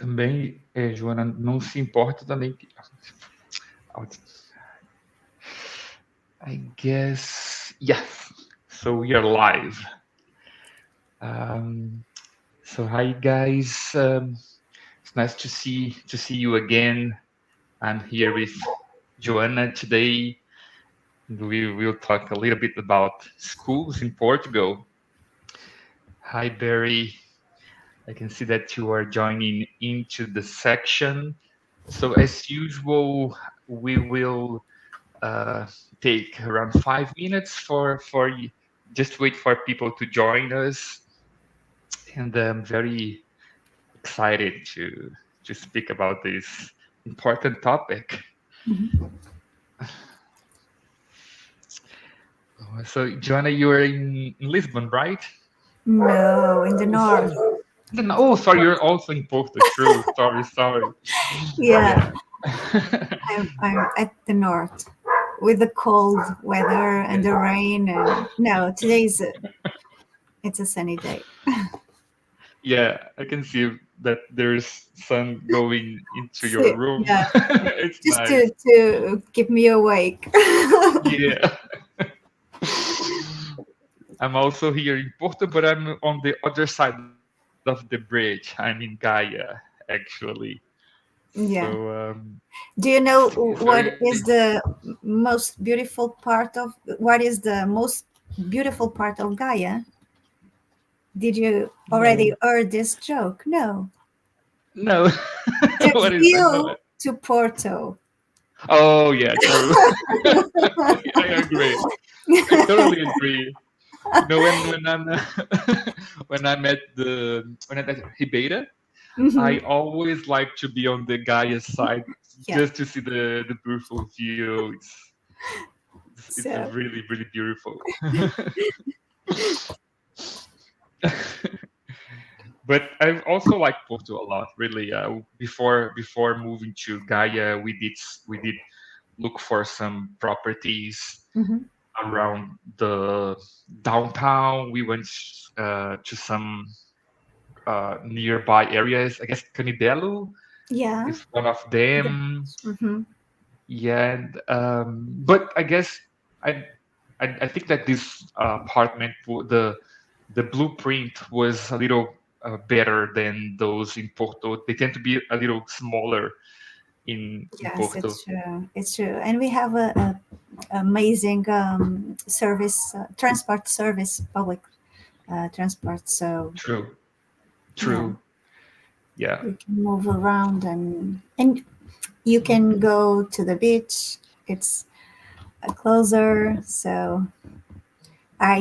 Também, Joana, não se importa também que I guess yes. So we are live. Um, so hi guys. It's nice to see you again. I'm here with Joana today. We will talk a little bit about schools in Portugal. Hi Barry. I can see that you are joining into the section. So as usual, we will uh, take around 5 minutes for just wait for people to join us, and I'm very excited to speak about this important topic. So, Joanna, you are in Lisbon, right? No, in the Oh, north. sorry. Oh, sorry, you're also in Porto. True. Sorry. Yeah, Yeah. I'm at the north with the cold weather and the rain. And no, it's a sunny day. Yeah, I can see that there's sun going into So, your room. yeah, It's just nice. to keep me awake. Yeah. I'm also here in Porto, but I'm on the other side of the bridge. I'm in Gaia, actually. Yeah. So Do you it's know very what is the most beautiful part of Gaia? Did you already no, heard this joke? No. no. The What is that? No. view to Porto. Oh yeah, true. I agree. I totally agree. When I'm when I'm at Ribeira, I Mhm. always like to be on the Gaia side Yeah. just to see the beautiful view. It's So really beautiful. But I also like Porto a lot, really. Before moving to Gaia, we did look for some properties mhm. around the downtown. We went to some nearby areas. I guess Canidelo Yeah. is one of them. Mhm. Yeah, but I guess I, I think that this apartment, the blueprint was a little better than those in Porto. They tend to be a little smaller in Yes, Porto. it's true. It's true, and we have a amazing service, transport service, public transport. So True, yeah, true. Yeah, you can move around and you can go to the beach. It's closer. So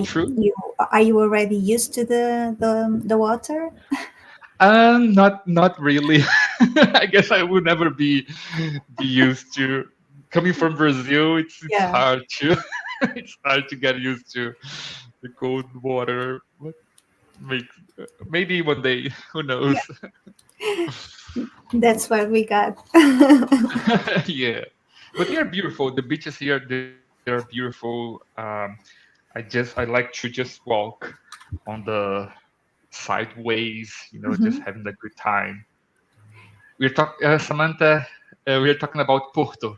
true. are you already used to the water? Not really. I guess I would never be used to coming from Brazil. It's Yeah. hard to it's hard to get used to the cold water. But make maybe one day, who knows? Yeah, that's what we got. Yeah, but they are beautiful. The beaches here, they are beautiful. I like to just walk on the sideways, just Mhm. having a good time. Samantha, we are talking about Porto.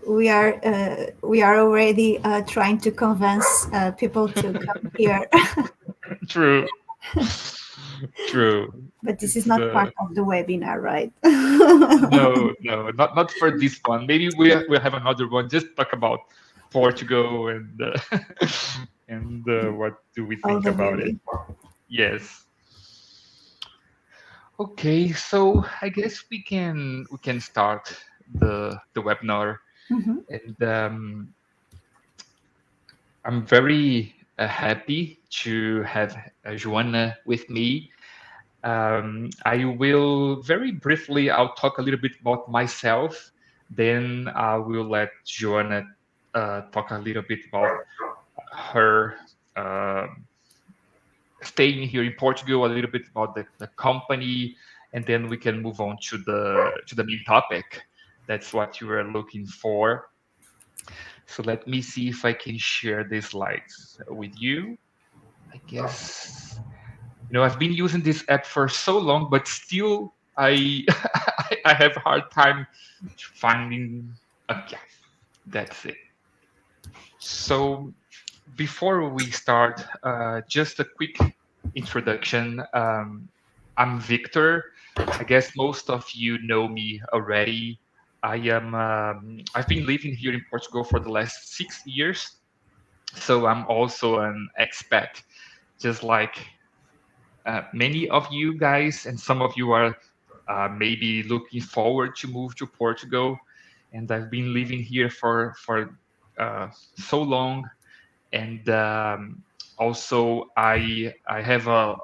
We are already trying to convince people to come here, True, true. but this is It's not part of the webinar, right? no, not for this one. Maybe we'll have another one. Just talk about Portugal and what do we All think the about it? beauty. Yes. Okay, so I guess we can start the webinar, Mhm. and I'm very happy to have Joana with me. I will very briefly. I'll talk a little bit about myself. Then I will let Joana talk a little bit about her uh, staying here in Portugal, a little bit about the company, and then we can move on to the main topic. That's what you were looking for. So let me see if I can share these slides with you. I guess. I've been using this app for so long, but still I I have a hard time finding a yeah, that's it. So before we start, just a quick introduction. I'm Victor. I guess most of you know me already. I've been living here in Portugal for the last 6 years, so I'm also an expat, just like many of you guys, and some of you are maybe looking forward to move to Portugal. And I've been living here for so long, and also I have a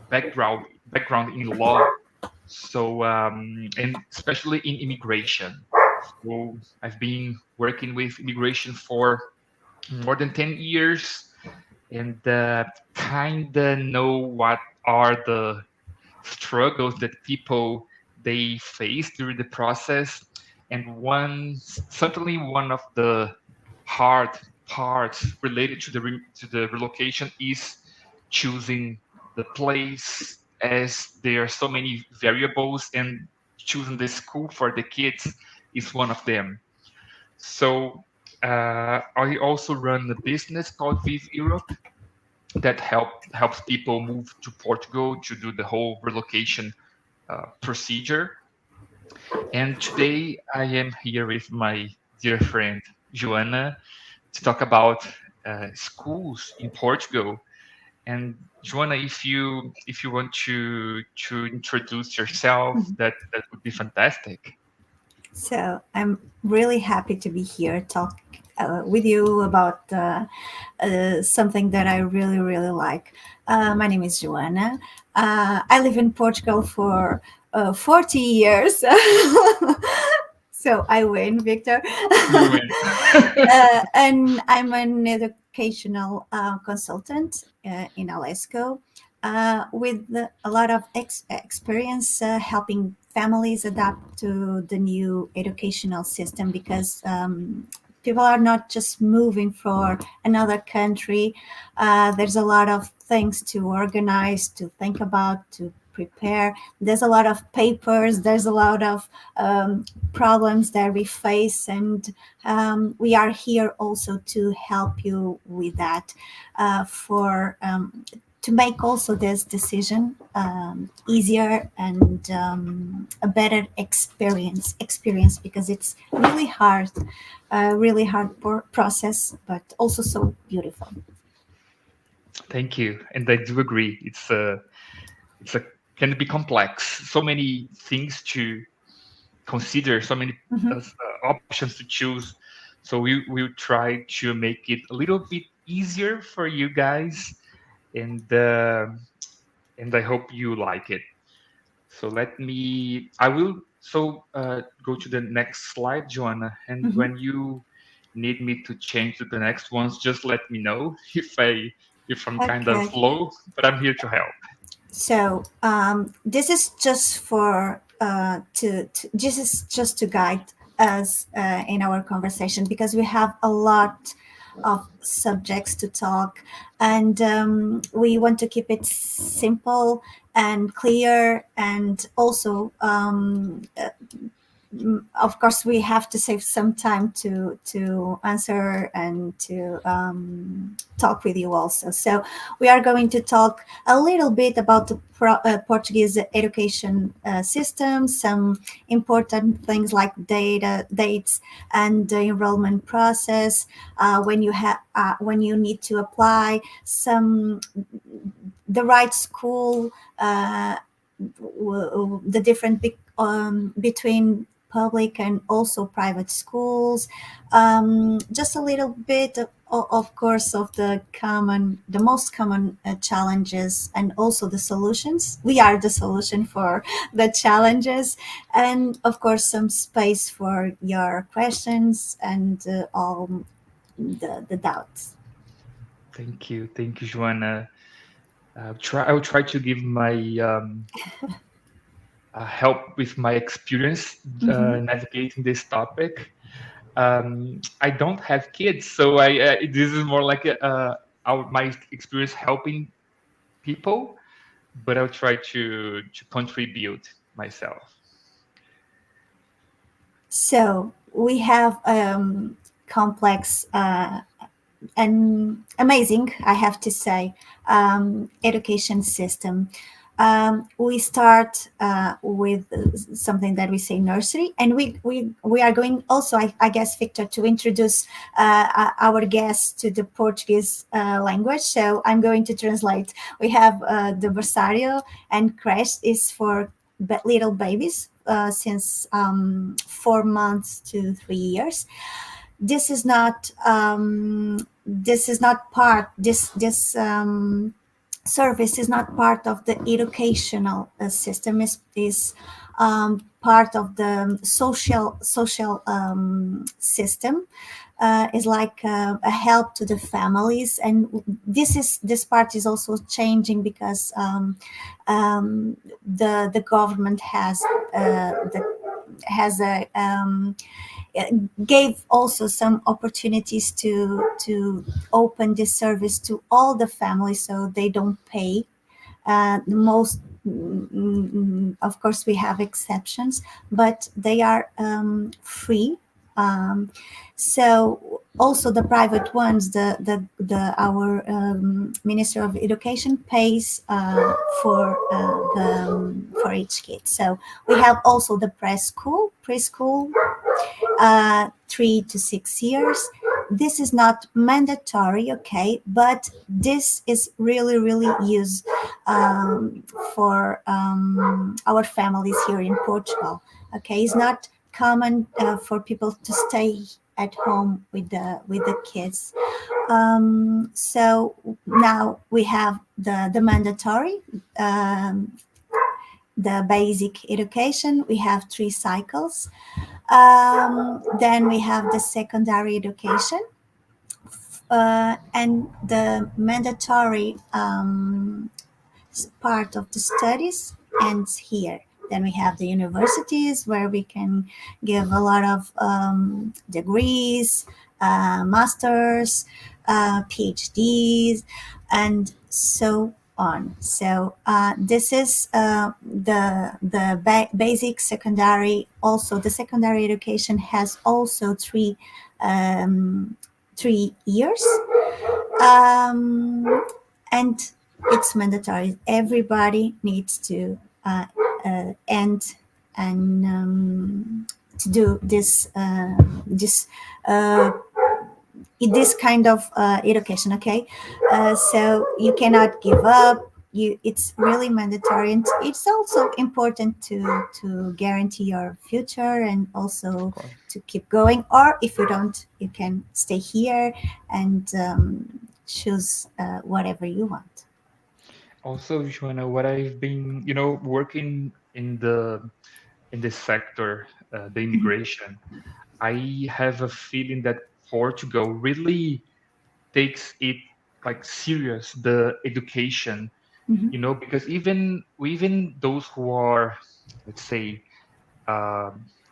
background in law, so and especially in immigration. So I've been working with immigration for more than 10 years, and kind of know what are the struggles that people they face during the process. And certainly one of the hard parts related to the relocation is choosing the place, as there are so many variables, and choosing the school for the kids is one of them. So I also run a business called Viv Europe that helps people move to Portugal to do the whole relocation procedure. And today I am here with my dear friend Joana to talk about schools in Portugal. And Joana, if you want to introduce yourself, Mhm. that would be fantastic. So I'm really happy to be here talk with you about something that I really, really like. My name is Joana. I live in Portugal for 40 years. So I win, Victor. You win. And I'm an educational consultant in Alesco with a lot of experience helping families adapt to the new educational system because people are not just moving for another country. There's a lot of things to organize, to think about, to prepare. There's a lot of papers, there's a lot of problems that we face, and we are here also to help you with that for to make also this decision easier and a better experience because it's really hard process, but also so beautiful. Thank you, and I do agree. It's a can be complex. So many things to consider, so many Mhm. options to choose. So we will try to make it a little bit easier for you guys, and I hope you like it. So I will go to the next slide, Joanna, and Mhm. when you need me to change to the next ones, just let me know if I'm kind of Okay. slow, but I'm here to help. So this is just for to this is just to guide us in our conversation because we have a lot of subjects to talk, and we want to keep it simple and clear, and also of course we have to save some time to answer and to talk with you also. So we are going to talk a little bit about the Portuguese education system, some important things like dates and the enrollment process, when you need to apply, some the right school, the different between public and also private schools, just a little bit of course of the most common challenges and also the solutions. We are the solution for the challenges, and of course some space for your questions and all the doubts. Thank you, Joanna. I will try to give my help with my experience Hmm. navigating this topic. I don't have kids, so this is more like my experience helping people. but I'll try to contribute myself. So we have complex and amazing, I have to say, education system. We start with something that we say nursery, and we are going also, I guess, Victor, to introduce our guests to the Portuguese language. So I'm going to translate. We have the berçário, and creche is for little babies since 4 months to 3 years. This is not part this service is not part of the educational system. Is part of the social system. Is like a help to the families, and this part is also changing because the government has a gave also some opportunities to open this service to all the families, so they don't pay. The most, of course, we have exceptions, but they are free. Um, so also the private ones, the our Minister of Education pays for each kid. So we have also the preschool 3 to 6 years. This is not mandatory, okay, but this is really, really used for our families here in Portugal. Okay, it's not common for people to stay at home with the kids. So now we have the mandatory, the basic education. We have 3 cycles. Then we have the secondary education, and the mandatory part of the studies ends here. Then we have the universities where we can give a lot of degrees, masters, PhDs, and so on. So this is the basic secondary. Also, the secondary education has also 3 years, and it's mandatory. Everybody needs to end and to do uh, this kind of education. Okay, so you cannot give up. It's really mandatory, and it's also important to guarantee your future, and Of also course. to keep going. Or if you don't, you can stay here and choose whatever you want. Also, Joanna, what I've been, working in this sector, the immigration, I have a feeling that Portugal really takes it like serious, the education, Hmm. because even those who are, let's say,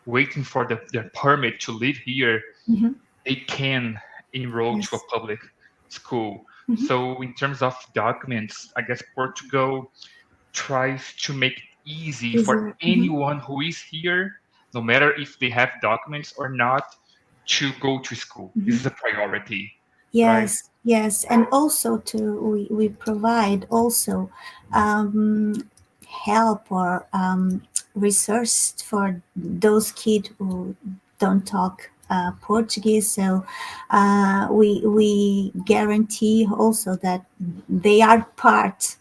waiting for their permit to live here, Hmm. they can enroll to a Yes. public school. Hmm. So in terms of documents, I guess Portugal tries to make it easy for Easier. Hmm. anyone who is here, no matter if they have documents or not, to go to school. This is a priority, right? Yes, yes, and also we provide also um, help or resource for those kids who don't talk Portuguese. So we guarantee also that they are part,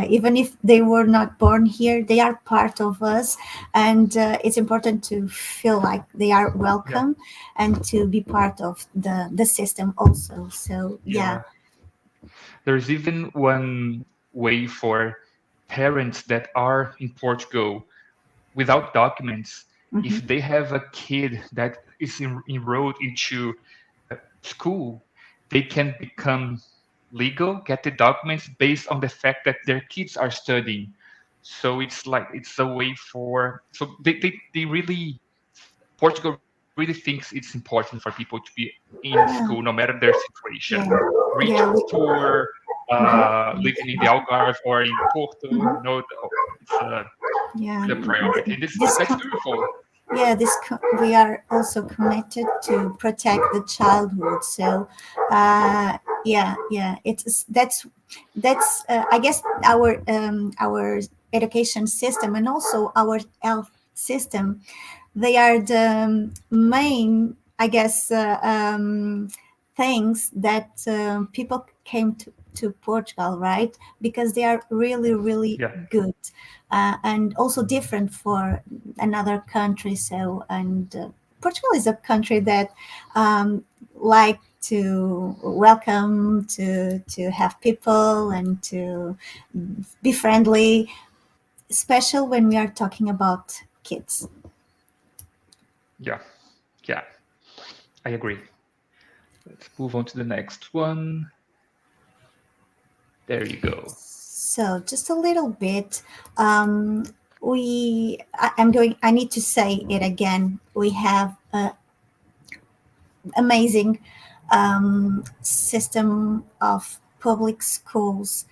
even if they were not born here, they are part of us, and it's important to feel like they are Yeah, welcome and to be part of the system also. So yeah. yeah. There's even one way for parents that are in Portugal without documents. Hmm. If they have a kid that is enrolled into school, they can become legal, get the documents based on the fact that their kids are studying. So it's like it's a way for so they really Portugal really thinks it's important for people to be in school no matter their situation. Yeah, Rich or yeah, poor, Mhm. living in the Algarve or in Porto. Mhm. It's Yeah, the priority. And this that's beautiful. yeah, we are also committed to protect the childhood. So yeah, it's that's I guess our education system and also our health system, they are the main, I guess, things that people came to Portugal, right? Because they are really, really Yeah, good, and also different for another country. So, and Portugal is a country that like to welcome, to have people, and to be friendly, especially when we are talking about kids. yeah, yeah. I agree. Let's move on to the next one. There you go. So just a little bit. Um, I'm going. I need to say it again. We have an amazing system of public schools.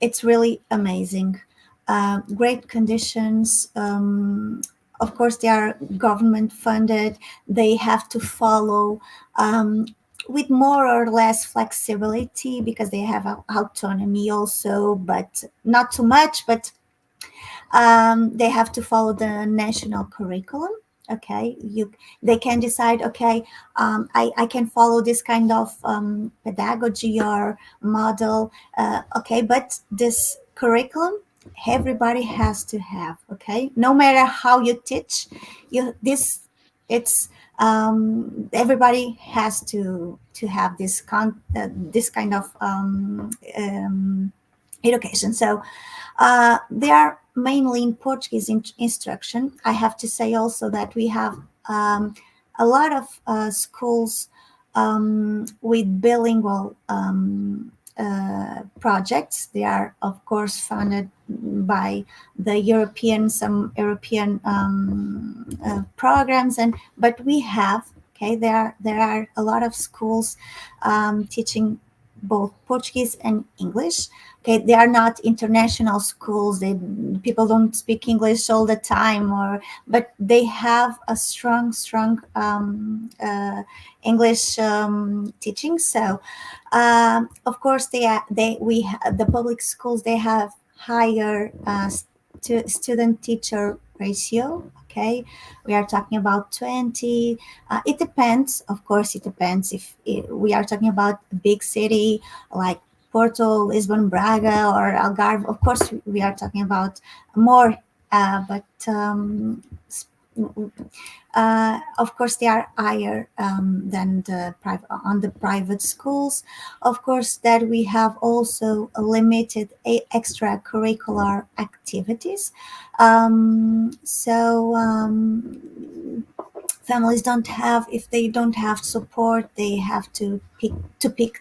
It's really amazing. Great conditions. Of course, they are government funded. They have to follow um, with more or less flexibility because they have autonomy also, but not too much. But they have to follow the national curriculum. Okay, they can decide. Okay, I can follow this kind of pedagogy or model. Okay, but this curriculum everybody has to have. Okay, no matter how you teach, you this it's everybody has to have this kind of education. So they are mainly in Portuguese instruction. I have to say also that we have um, a lot of schools with bilingual projects. They are, of course, funded by the European, some European programs, and but we have. Okay, there are a lot of schools teaching both Portuguese and English. Okay, they are not international schools. People don't speak English all the time, or but they have a strong English teaching. So of course the public schools, they have higher student teacher ratio. Okay, we are talking about 20. It depends, of course. It depends if we are talking about a big city like Porto, Lisbon, Braga, or Algarve. Of course, we are talking about more, but of course they are higher than the private on the private schools. Of course, that we have also a limited extracurricular activities. Families don't have, if they don't have support, they have to pick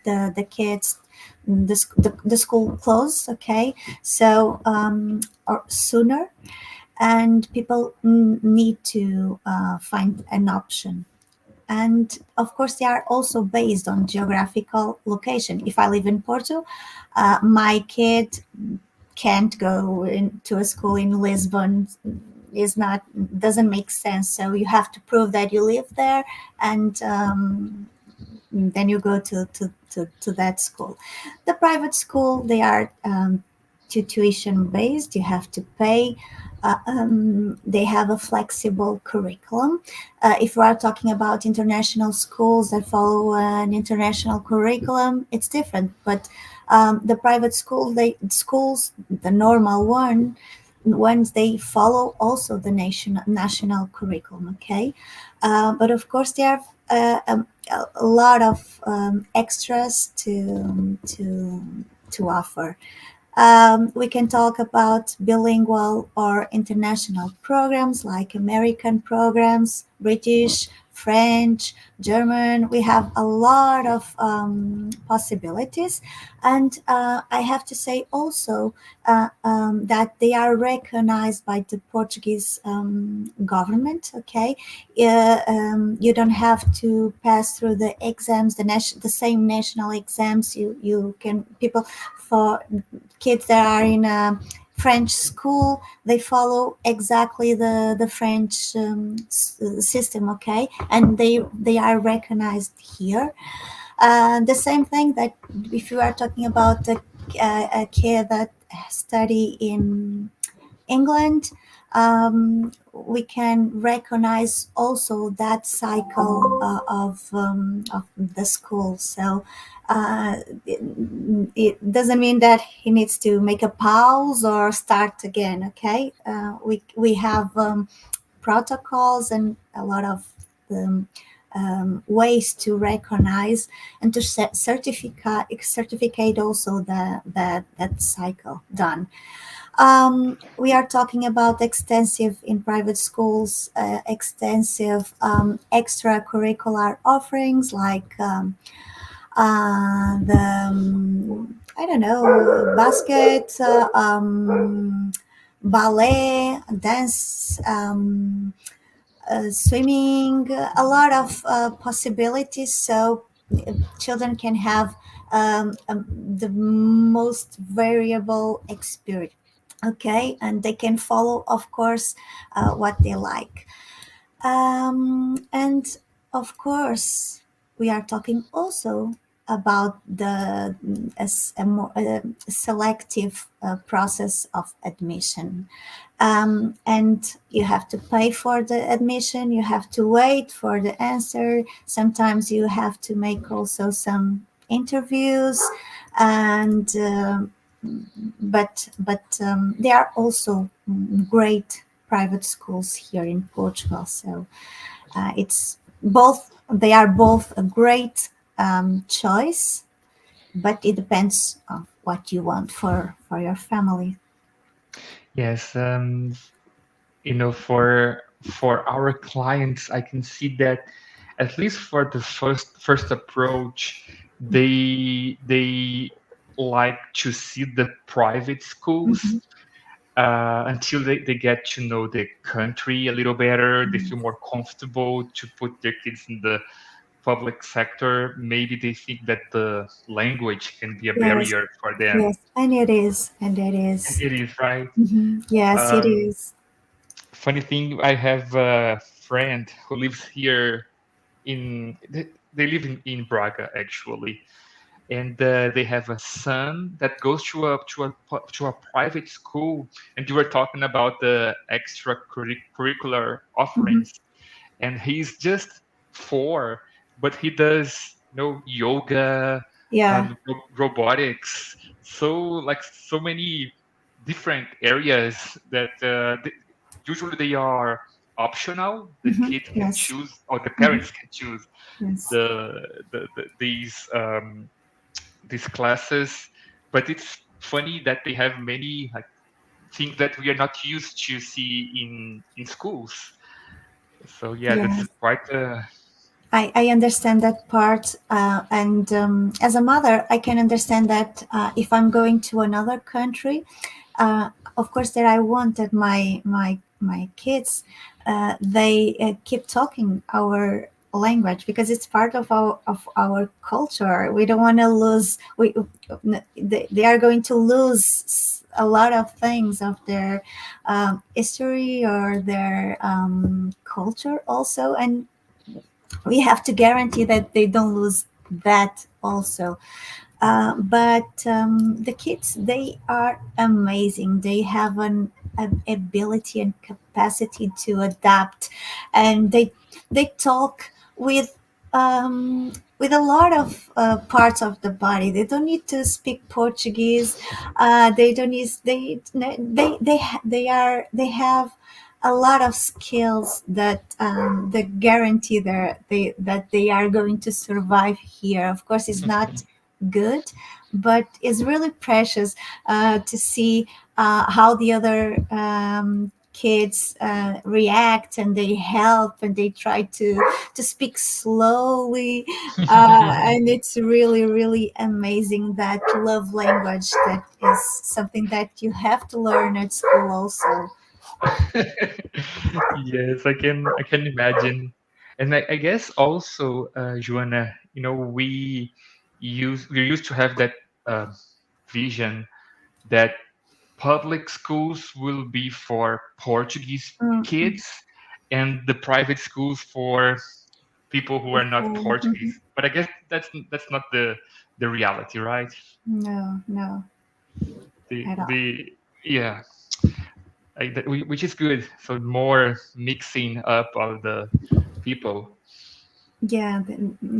the kids. The school close. Okay, so or sooner, and people need to find an option. And of course, they are also based on geographical location. If I live in Porto, my kid can't go to a school in Lisbon. Is not Doesn't make sense. So you have to prove that you live there, and then you go to that school. The private school, they are tuition based. You have to pay. They have a flexible curriculum. If we are talking about international schools that follow an international curriculum, it's different. But the private schools, the normal ones, they follow also the national curriculum. Okay, but of course there are a lot of extras to offer. We can talk about bilingual or international programs like American programs, British, French, German. We have a lot of possibilities. And I have to say also that they are recognized by the Portuguese government. Okay, you don't have to pass through the exams, the same national exams. You can people for kids that are in a French school, they follow exactly the French system, okay, and they are recognized here. The same thing that if you are talking about a kid that study in England, we can recognize also that cycle of the school. So it doesn't mean that he needs to make a pause or start again. Okay, we have protocols and a lot of um, ways to recognize and to certificate also that cycle done. We are talking about extensive in private schools, extensive extracurricular offerings like the I don't know, basket, ballet, dance, swimming, a lot of possibilities. So children can have the most variable experience. Okay, and they can follow, of course, what they like. And of course, we are talking also about the a more selective process of admission. And you have to pay for the admission, you have to wait for the answer. Sometimes you have to make also some interviews, and but there are also great private schools here in Portugal. So it's both. They are both a great choice, but it depends on what you want for your family. Yes, for our clients, I can see that at least for the first approach, they like to see the private schools Mhm. until they get to know the country a little better. They feel more comfortable to put their kids in the public sector. Maybe they think that the language can be a Yes, barrier for them. yes, and it is, and it is. It is, right? Yes, it Um, is. Funny thing, I have a friend who lives here they live in Braga actually, and they have a son that goes to a private school, and you were talking about the extracurricular Mhm. offerings, and he's just 4, but he does yoga Yeah. and robotics, so like so many different areas that usually they are optional. The kid can Yes. choose, or the Mhm. parents can choose Yes. these classes, but it's funny that they have many like things that we are not used to see in schools. So yeah, that's Yes. quite a I understand that part, and as a mother, I can understand that if I'm going to another country, of course, that I want that my kids they keep talking our language because it's part of our culture. We don't want to lose. They are going to lose a lot of things of their history or their culture also, and we have to guarantee that they don't lose that also. But the kids, they are amazing. They have an ability and capacity to adapt, and they talk with a lot of parts of the body. They don't need to speak Portuguese. They don't need they have a lot of skills that guarantee that they are going to survive here. Of course, it's not good, but it's really precious to see how the other kids react and they help and they try to speak slowly, and it's really really amazing, that love language that is something that you have to learn at school also. Yes, I can imagine. And I guess also, Joanna, we used to have that uh, vision that public schools will be for Portuguese Mm, kids and the private schools for people who are not Portuguese. mhm. But I guess that's not the reality, right? No, no, at all. The yeah, which is good. So more mixing up of the people. Yeah,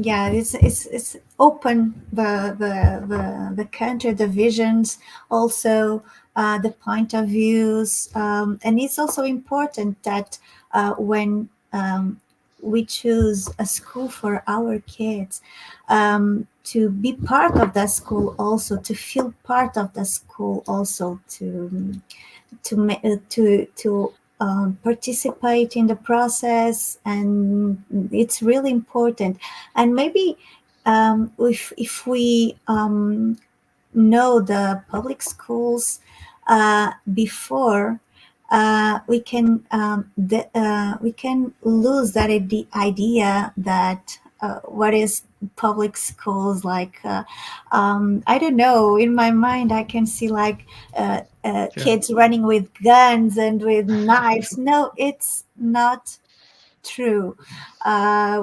yeah, it's open the country, the visions, also the point of views, and it's also important that when we choose a school for our kids, to be part of that school, also to feel part of the school, also to participate in the process, and it's really important. And maybe if we know the public schools before, we can lose that idea that what is public schools like. I don't know. In my mind, I can see like Yeah, kids running with guns and with knives. No, it's not true.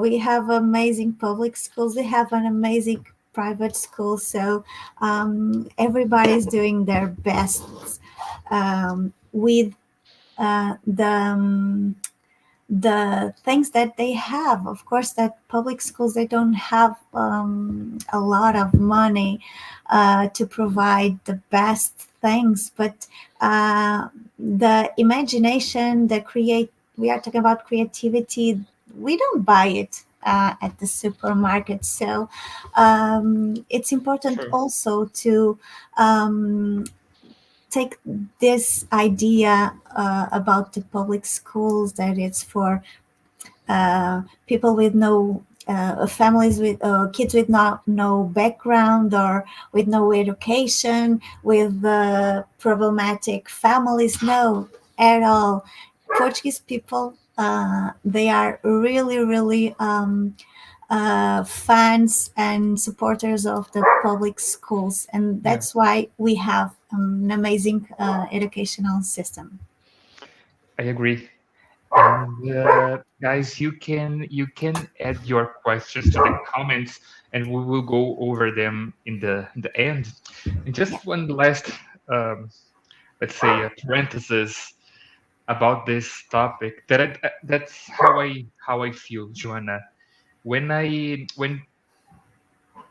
We have amazing public schools. We have an amazing private school. So everybody's doing their best with the things that they have. Of course, that public schools, they don't have a lot of money to provide the best things, but the imagination, the create. We are talking about creativity. We don't buy it at the supermarket, so it's important sure. also to um, take this idea about the public schools, that it's for people with no families with kids with no background or with no education, with problematic families. No, at all. Portuguese people, they are really really fans and supporters of the public schools, and Yeah, that's why we have an amazing educational system. I agree. And guys, you can add your questions to the comments, and we will go over them in the end. And Yeah. just one last, um, let's say, a parenthesis about this topic. That's how I feel, Joanna. When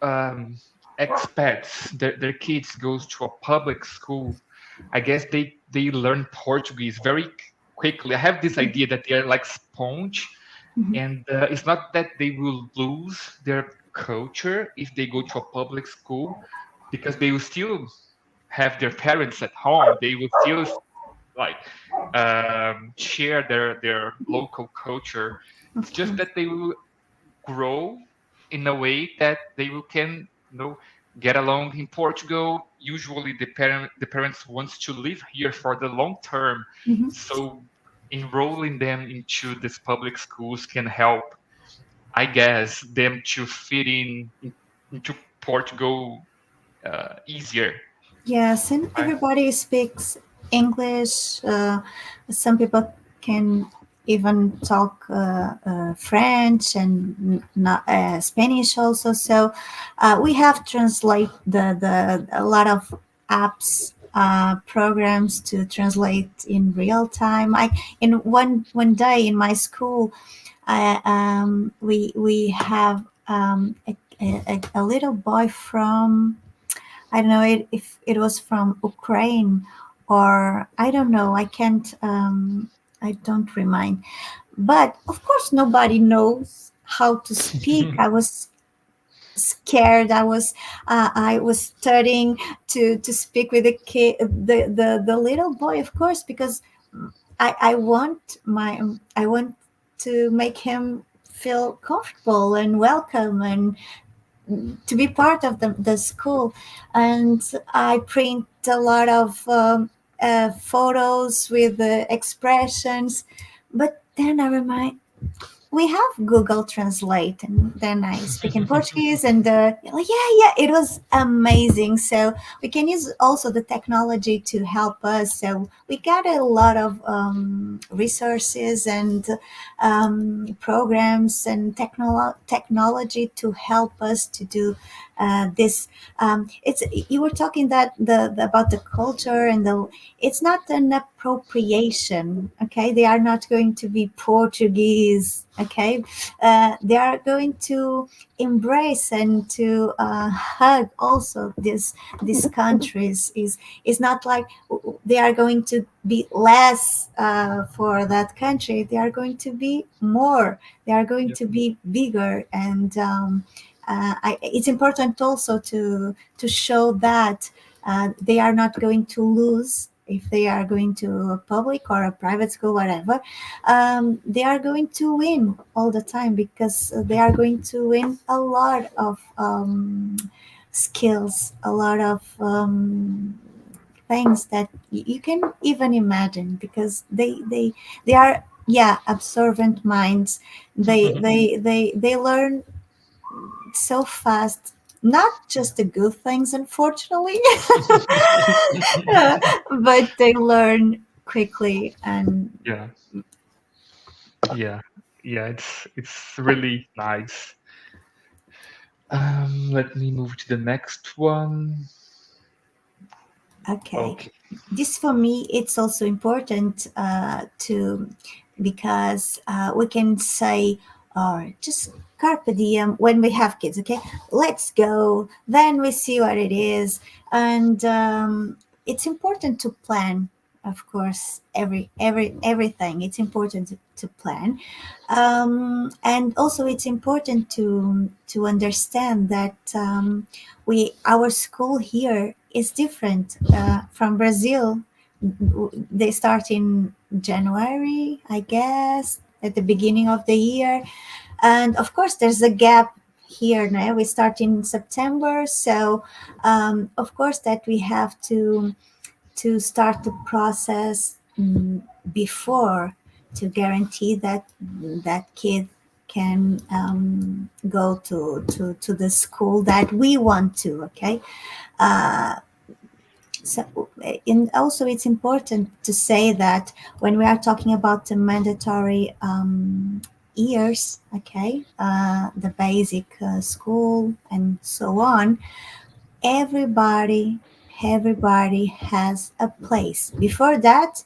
um, expats their kids goes to a public school, I guess they learn Portuguese very quickly. I have this idea that they're like sponge, Mhm. and it's not that they will lose their culture if they go to a public school, because they will still have their parents at home. They will still like share their local culture. It's Of just course. that they will grow in a way that they will can get along in Portugal. Usually the parents wants to live here for the long term, Mhm. so enrolling them into these public schools can help, I guess, them to fit into Portugal easier, Yes, and right? everybody speaks English. Some people can even talk French and not, Spanish also. So we have translate the a lot of apps, programs to translate in real time. I in one day in my school, we have a little boy from, I don't know if it was from Ukraine, or I don't know. I can't. I don't remind. But of course, nobody knows how to speak. I was scared. I was studying to speak with the kid, the little boy, of course, because I want to make him feel comfortable and welcome and to be part of the school. And I print a lot of photos with the expressions. But then I remind we have Google Translate, and then I speak in Portuguese, and yeah, it was amazing. So we can use also the technology to help us. So we got a lot of resources and programs and technology to help us to do this. It's you were talking that about the culture and the it's not an appropriation. Okay, they are not going to be Portuguese. Okay, they are going to embrace and to hug also these countries. Is not like they are going to be less for that country. They are going to be more. They are going Yep. to be bigger. And it's important also to show that they are not going to lose if they are going to a public or a private school, whatever. They are going to win all the time because they are going to win a lot of skills, a lot of things that you can even imagine because they are, yeah, observant minds. They learn so fast, not just the good things, unfortunately, but they learn quickly. And Yeah, yeah, yeah. It's really nice. Let me move to the next one. okay, Okay. this for me it's also important to because we can say or just carpe diem when we have kids. Okay, let's go, then we see what it is. And it's important to plan, of course. Everything, it's important to plan. And also it's important to understand that we our school here is different from Brazil. They start in January, I guess, at the beginning of the year. And of course, there's a gap here now. We start in September. So, of course, that we have to start the process before to guarantee that that kid can go to the school that we want to. Okay. Uh, so, and also it's important to say that when we are talking about the mandatory years, okay, the basic school and so on, everybody everybody has a place. Before that,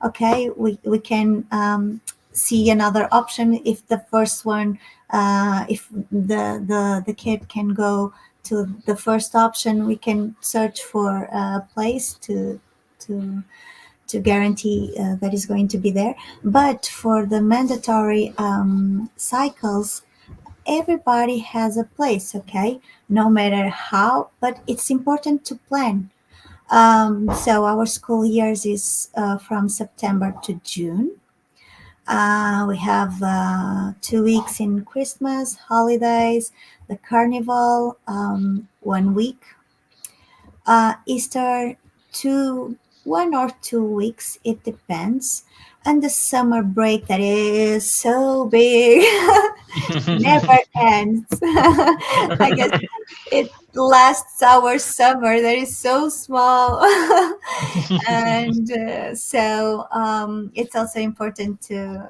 okay, we can see another option if the first one, if the kid can go to the first option, we can search for a place to to guarantee that is going to be there. But for the mandatory cycles, everybody has a place. Okay, no matter how, but it's important to plan. So our school years is from September to June. We have 2 weeks in Christmas holidays, the carnival, 1 week, Easter, 1 or 2 weeks, it depends, and the summer break that is so big, never ends. I guess it lasts our summer that is so small. And so it's also important to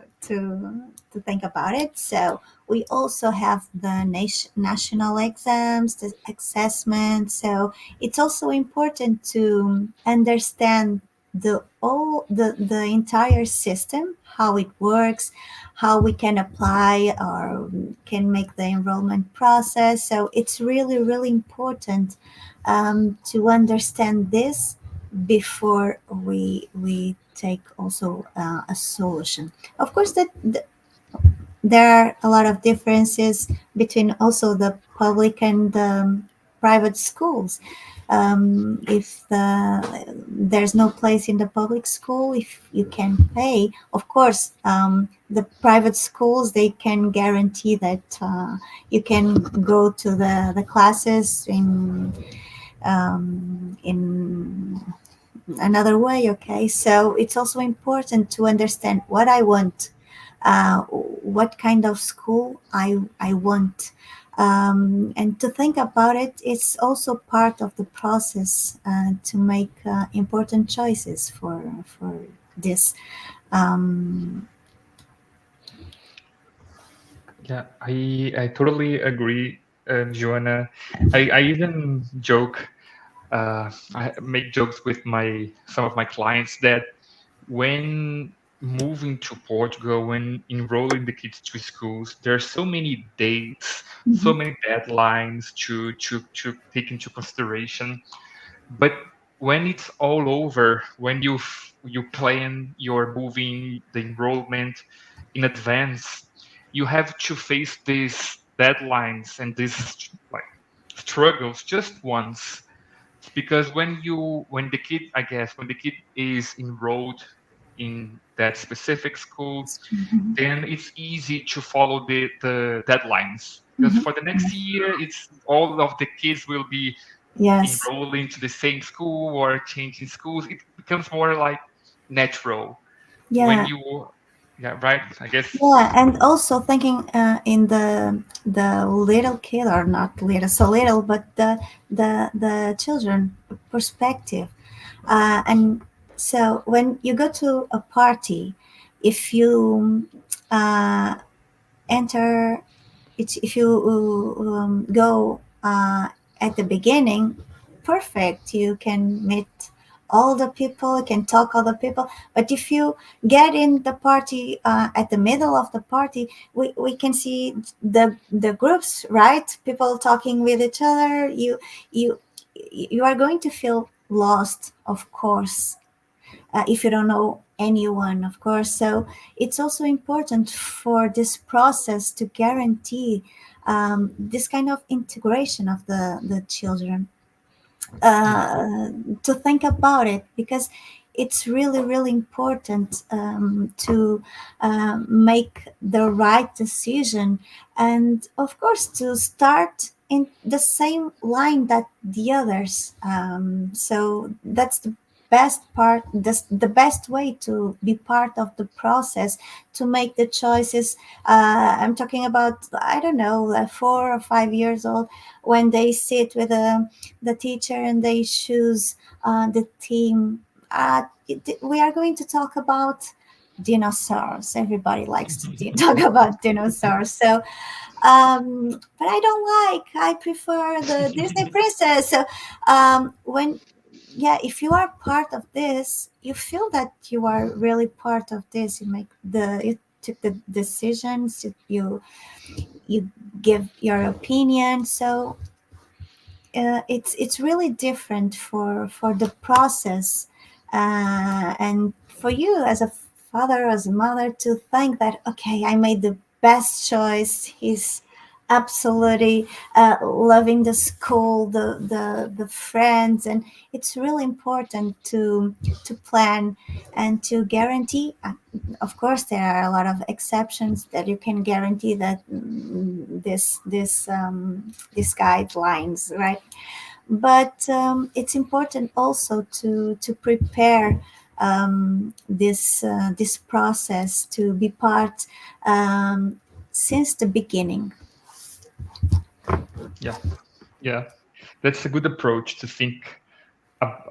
think about it. So we also have the national exams, the assessment. So it's also important to understand the entire system, how it works, how we can apply or can make the enrollment process. So it's really really important to understand this before we take also a solution. Of course, there are a lot of differences between also the public and private schools. If there's no place in the public school, if you can pay, of course, the private schools, they can guarantee that you can go to the classes in another way. Okay, so it's also important to understand what I want, what kind of school I want, and to think about it. It's also part of the process to make important choices for this. um, Yeah, I totally agree, Joanna. I even joke, I make jokes with my some of my clients that when moving to Portugal, when enrolling the kids to schools, there are so many dates, so mhm, many deadlines to take into consideration. But when it's all over, when you plan your moving, the enrollment in advance, you have to face these deadlines and these like struggles just once. Because when the kid, I guess, when the kid is enrolled in that specific school, mhm, then it's easy to follow the deadlines, because mhm. for the next year it's all of the kids will be Yes. enrolling to the same school or changing schools. It becomes more like natural when Yeah. you, yeah, right, I guess. Yeah, and also thinking in the little kid, or not little so little, but the children perspective. And so when you go to a party, if you uh, enter if you go at the beginning, perfect, you can meet all the people, you can talk all the people. But if you get in the party at the middle of the party, we can see the groups, right? People talking with each other. You are going to feel lost, of course, if you don't know anyone, of course. So it's also important for this process to guarantee this kind of integration of the children, Yeah, to think about it, because it's really really important to make the right decision, and of course to start in the same line that the others. So that's the best part, the best way to be part of the process, to make the choices. I'm talking about, I don't know, 4 or 5 years old, when they sit with the teacher and they choose the theme. We are going to talk about dinosaurs. Everybody likes to talk about dinosaurs. So, but I don't like. I prefer the Disney princess. So, when yeah, if you are part of this, you feel that you are really part of this. You took the decisions. You give your opinion. So it's really different for the process, and for you as a father, as a mother, to think that, okay, I made the best choice. He's absolutely loving the school, the friends, and it's really important to plan and to guarantee. Of course, there are a lot of exceptions that you can guarantee that these guidelines, right? But it's important also to prepare this process, to be part since the beginning. yeah, yeah. That's a good approach to think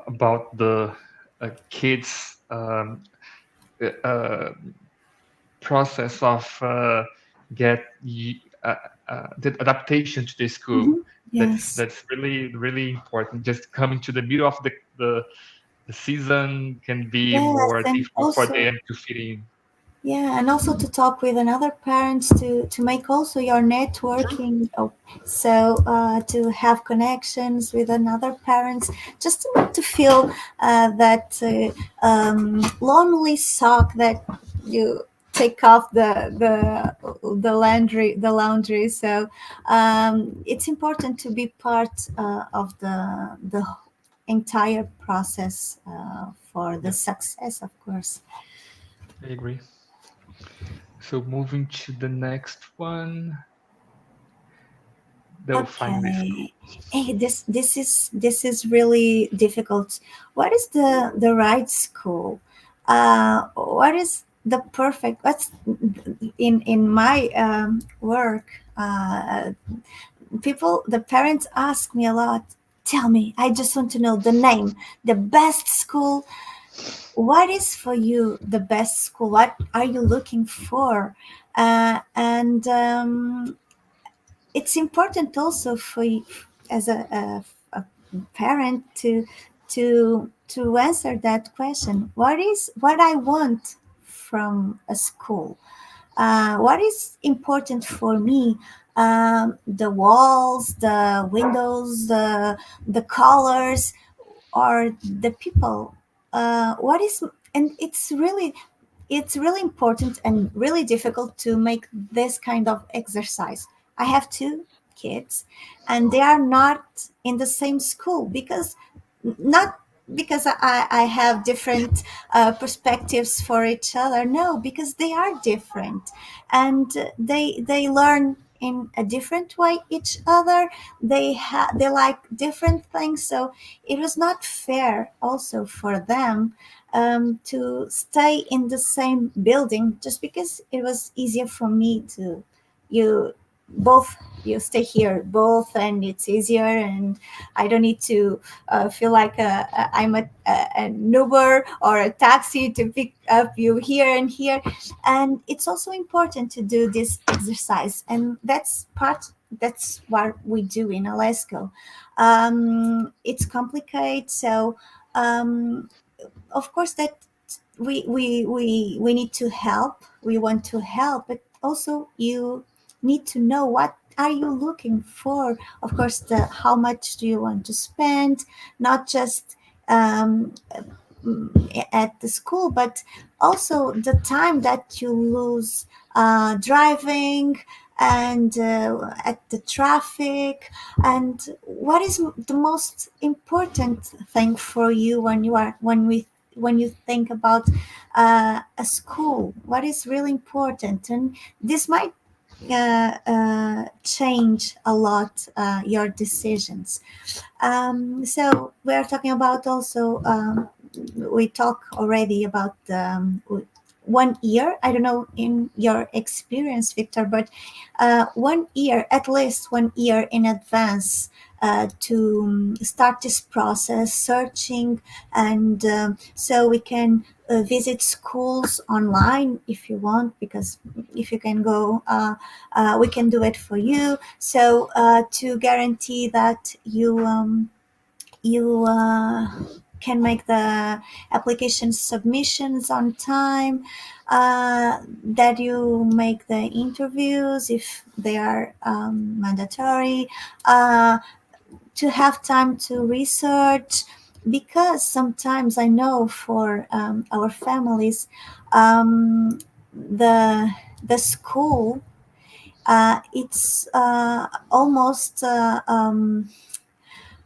about the kids uh, process of the adaptation to the school. Mhm. Yes. That's really really important. Just coming to the middle of the season can be Yes, more and difficult for also, them to fit in. yeah, and also to talk with another parents, to make also your networking. Oh, so to have connections with another parents, just to not to feel that lonely sock that you take off the laundry. So it's important to be part of the entire process for the Yeah, success, of course. I agree. So moving to the next one, they'll find the school. Okay. Hey, this is really difficult. What is the right school? What is the perfect? What's in my work? The parents ask me a lot. Tell me, I just want to know the name, the best school. What is for you the best school? What are you looking for? And It's important also for you as a parent to answer that question. What is what I want from a school? What is important for me? The walls, the windows, the colors, or the people. What is and it's really important and really difficult to make this kind of exercise. I have two kids, and they are not in the same school because not because I have different perspectives for each other. No, because they are different, and they learn in a different way each other. They like different things, so it was not fair also for them to stay in the same building just because it was easier for me to you both you stay here both, and it's easier, and I don't need to feel like I'm an Uber or a taxi to pick up you here and here. And it's also important to do this exercise, and that's what we do in Alesco. It's complicated, so um, of course that we need to help, we want to help, but also you need to know what are you looking for. Of course, the how much do you want to spend, not just um, at the school, but also the time that you lose driving and at the traffic, and what is the most important thing for you when you think about a school, what is really important. And this might change a lot your decisions. So we're talking about also, we talk already about 1 year. I don't know in your experience, Victor, but 1 year, at least 1 year in advance to start this process, searching, and so we can visit schools online if you want, because if you can go, we can do it for you. So to guarantee that you can make the application submissions on time, that you make the interviews if they are mandatory, uh, to have time to research, because sometimes I know for our families, the the school, it's almost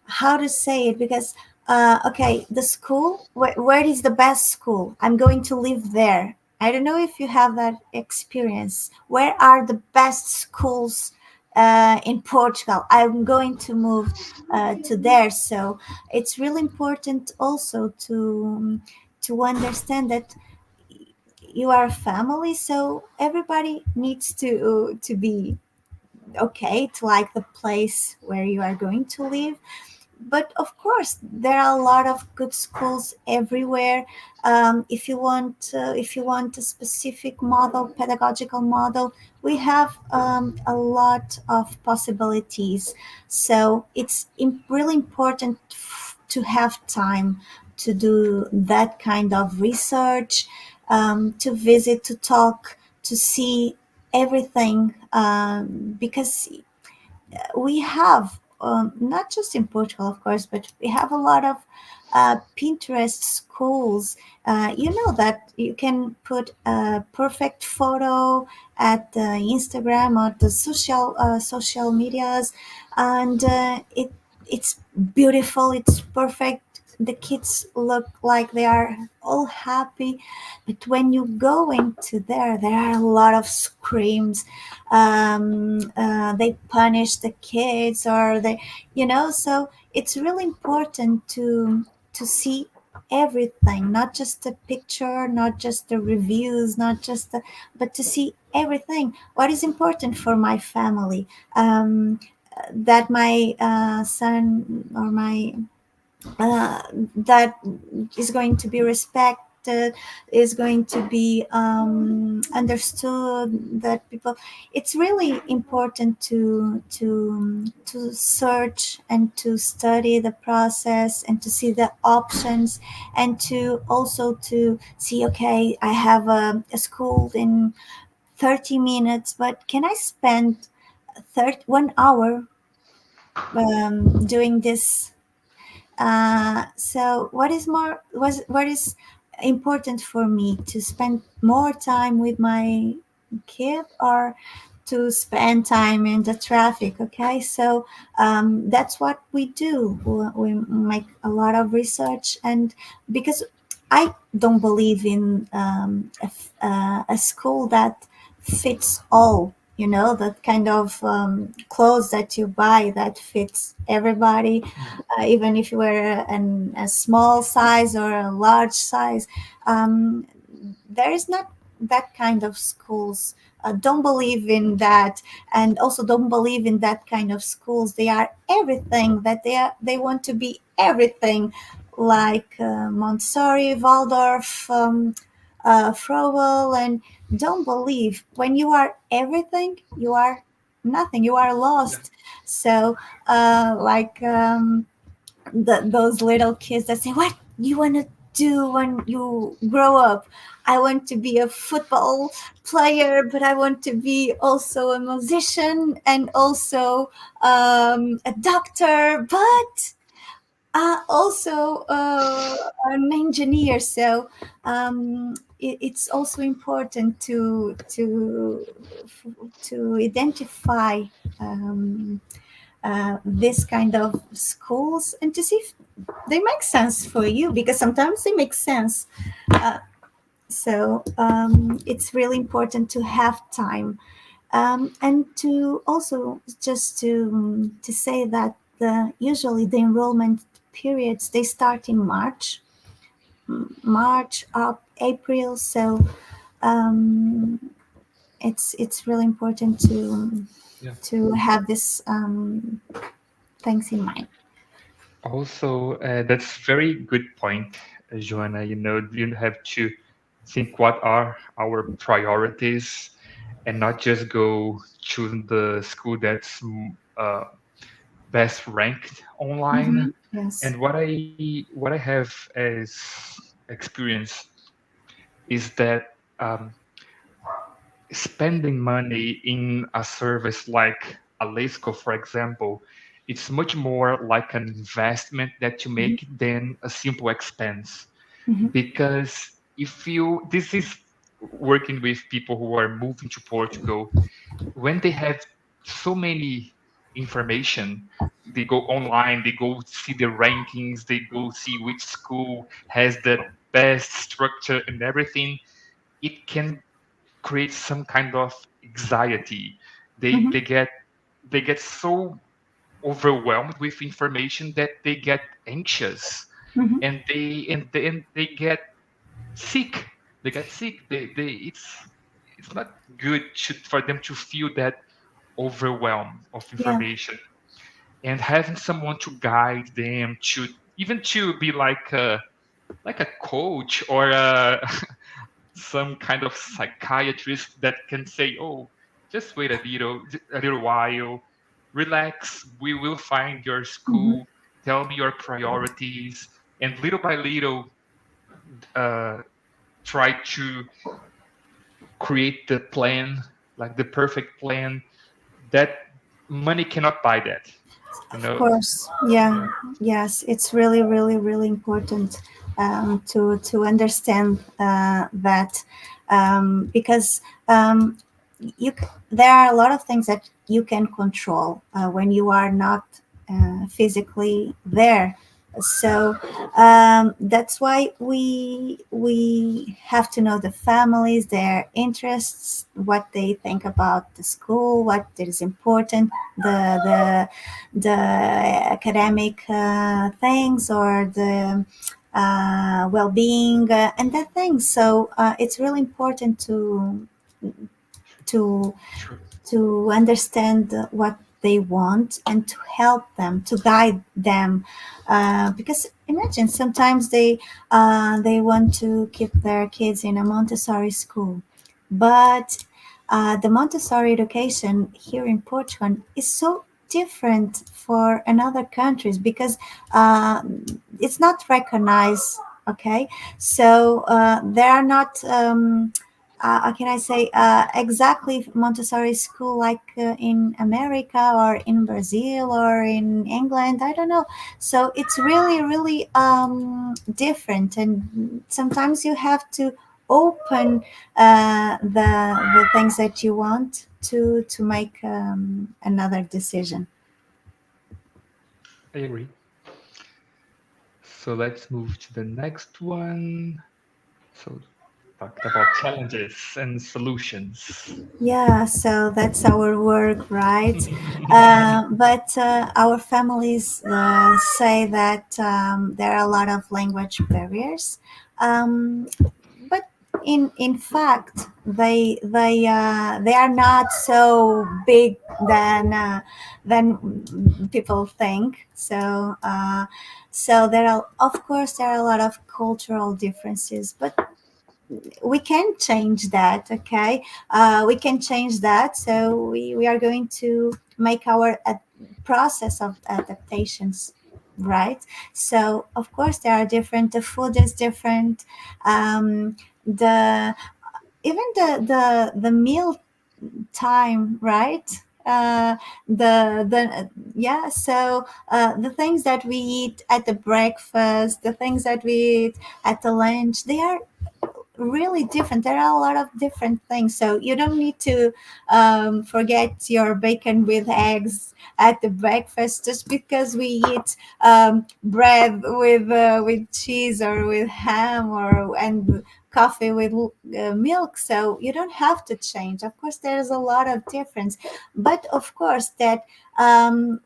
how to say it, because okay, the school, where is the best school, I'm going to live there. I don't know if you have that experience. Where are the best schools in Portugal? I'm going to move to there. So it's really important also to understand that you are a family, so everybody needs to be okay, to like the place where you are going to live. But of course there are a lot of good schools everywhere. If you want a specific model, pedagogical model, we have a lot of possibilities. So it's really important to have time to do that kind of research, to visit, to talk, to see everything, because we have, not just in Portugal, of course, but we have a lot of Pinterest schools. You know that you can put a perfect photo at Instagram or the social medias, and it's beautiful. It's perfect the kids look like they are all happy, but when you go into there are a lot of screams. They punish the kids, or they, so it's really important to see everything, not just the picture, not just the reviews, not just the, but to see everything. What is important for my family? That my son or my that is going to be respected, is going to be understood, that people, it's really important to search and to study the process and to see the options, and to also to see, okay, I have a school in 30 minutes, but can I spend 1 hour doing this? So what is important for me, to spend more time with my kid, or to spend time in the traffic? Okay, so that's what we do. We make a lot of research, and because I don't believe in a school that fits all. That kind of clothes that you buy that fits everybody, even if you wear a small size or a large size. Um, there is not that kind of schools. Don't believe in that, and also don't believe in that kind of schools. They are everything that they are. They want to be everything, like Montessori, Waldorf, Frobel, and don't believe, when you are everything, you are nothing. You are Yeah. lost. So, like. Those little kids that say, "What you want to do when you grow up?" I want to be a football player, but I want to be also a musician and also a doctor, but also an engineer. So it's also important to identify. Um, this kind of schools, and to see if they make sense for you, because sometimes they make sense. So it's really important to have time, and to also just to say that usually the enrollment periods, they start in March up April. So um, it's really important Yeah. to have this things in mind. Also, that's very good point, Joanna. You have to think what are our priorities, and not just go choosing the school that's best ranked online. Yes. And what I have as experience is that um, spending money in a service like Alesco, for example, it's much more like an investment that you Mhm. make than a simple expense. Mhm. Because if you, this is working with people who are moving to Portugal, when they have so many information, they go online, they go see the rankings, they go see which school has the best structure and everything, it can create some kind of anxiety. They Mhm. they get they get so overwhelmed with information that they get anxious, Mhm. and they get sick. They get sick. They it's not good for them to feel that overwhelm of Yeah. information, and having someone to guide them, to even to be like a coach or some kind of psychiatrist that can say, "Oh, just wait a little while, relax. We will find your Mhm. school. Tell me your priorities, and little by little, uh, try to create the plan, like the perfect plan that money cannot buy that." You Of know? course. Yeah. Yeah. Yes. It's really, really, really important to understand that, because there are a lot of things that you can control when you are not physically there. So that's why we have to know the families, their interests, what they think about the school, what is important, the academic things, or the well-being, and that thing. So it's really important to Sure. understand what they want and to help them, to guide them, because imagine sometimes they want to keep their kids in a Montessori school, but the Montessori education here in Portugal is so different for another countries, because uh, it's not recognized. Okay, so there are not how can I say, exactly Montessori school like in America or in Brazil or in England. I don't know. So it's really, really different, and sometimes you have to open the things that you want to make another decision. I agree. So let's move to the next one. So talked about challenges and solutions. Yeah, so that's our work, right? But our families say that there are a lot of language barriers. Um, but in fact, they are not so big than people think. So there are, of course, there are a lot of cultural differences, but we can change that. Okay, we can change that. So we are going to make our process of adaptations, right? So of course there are different, the food is different, the even the meal time, right? The yeah, so the things that we eat at the breakfast, the things that we eat at the lunch, they are really different. There are a lot of different things. So you don't need to forget your bacon with eggs at the breakfast just because we eat bread with cheese or with ham or and coffee with milk. So you don't have to change. Of course, there's a lot of difference, but of course that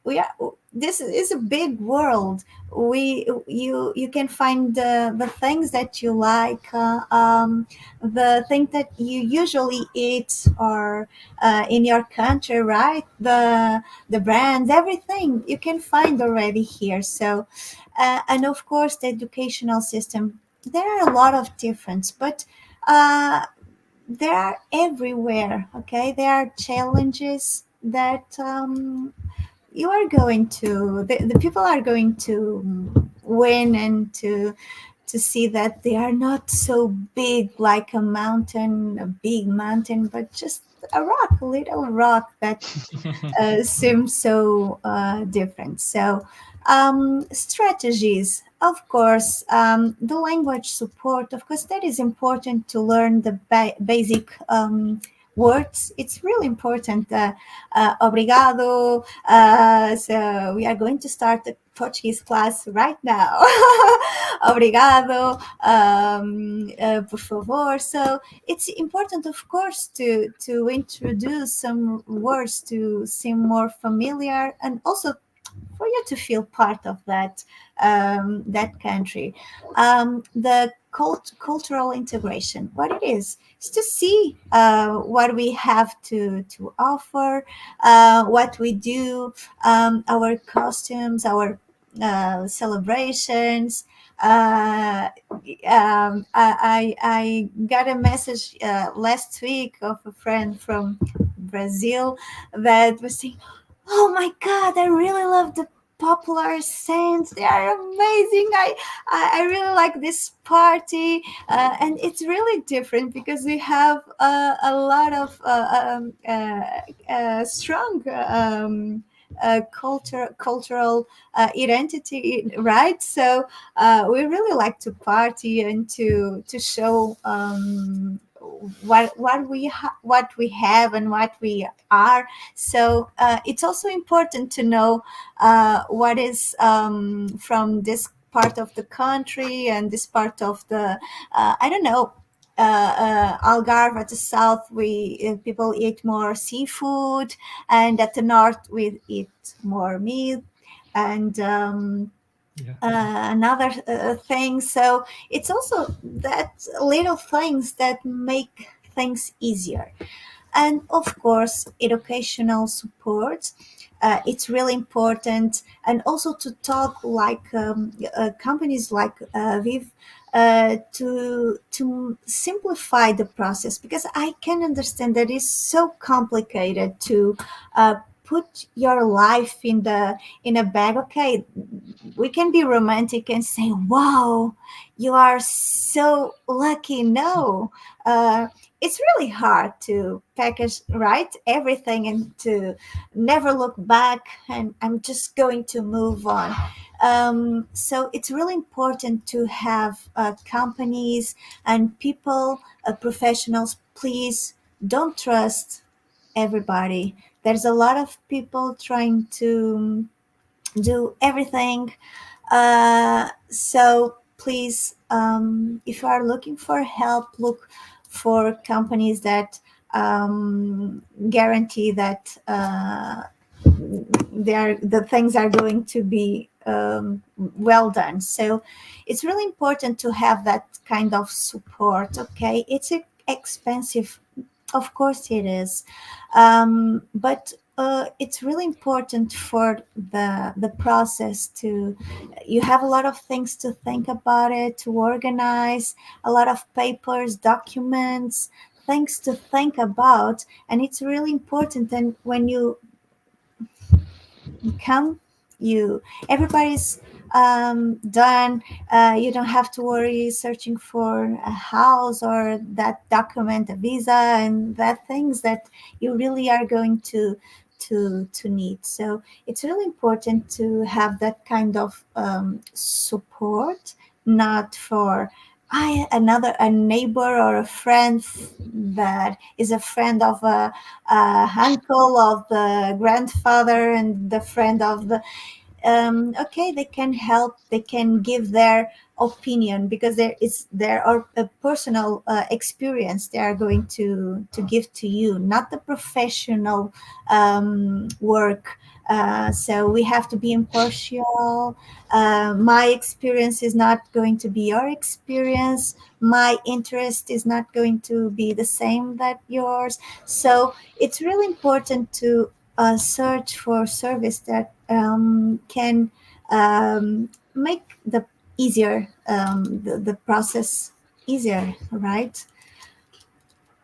we are. This is a big world. You can find the things that you like, the thing that you usually eat, or in your country, right? The brands, everything you can find already here. So and of course the educational system, there are a lot of difference, but uh, they are everywhere. Okay, there are challenges that you are going to the people are going to win, and to see that they are not so big like a mountain, a big mountain, but just a rock, a little rock that seems so different. So, strategies, of course, the language support, of course, that is important to learn the basic words. It's really important. Obrigado. So, we are going to start the Portuguese class right now. Obrigado. Por favor. So, it's important, of course, to introduce some words to seem more familiar, and also for you to feel part of that country. The cultural integration, what it is to see what we have to offer, what we do, our costumes, our celebrations. I got a message last week of a friend from Brazil that was saying, "Oh my God, I really love the popular scents. They are amazing. I really like this party." And it's really different because we have a lot of strong cultural identity, right? So we really like to party and to show what we have and what we are. So it's also important to know what is from this part of the country and this part of the I don't know, Algarve at the south, we people eat more seafood, and at the north we eat more meat and Yeah. another thing. So it's also that little things that make things easier. And of course, educational support. It's really important, and also to talk like companies like Viv to simplify the process, because I can understand that it's so complicated to put your life in a bag. Okay, we can be romantic and say, "Wow, you are so lucky." No, it's really hard to package right everything and to never look back, and I'm just going to move on. So it's really important to have companies and people, professionals. Please don't trust everybody. There's a lot of people trying to do everything. So please, if you are looking for help, look for companies that guarantee that the things are going to be well done. So it's really important to have that kind of support. Okay, it's expensive, of course it is, but it's really important for the process to. You have a lot of things to think about it, to organize, a lot of papers, documents, things to think about, and it's really important. And when you come, you everybody's done. You don't have to worry searching for a house or that document, a visa, and that things that you really are going to need. So it's really important to have that kind of support, not for another a neighbor or a friend that is a friend of a uncle of the grandfather and the friend of the okay, they can help, they can give their opinion, because there is their or a personal experience they are going to give to you, not the professional work. So we have to be impartial. My experience is not going to be your experience. My interest is not going to be the same that yours. So it's really important to search for service that can make the easier the process easier, right?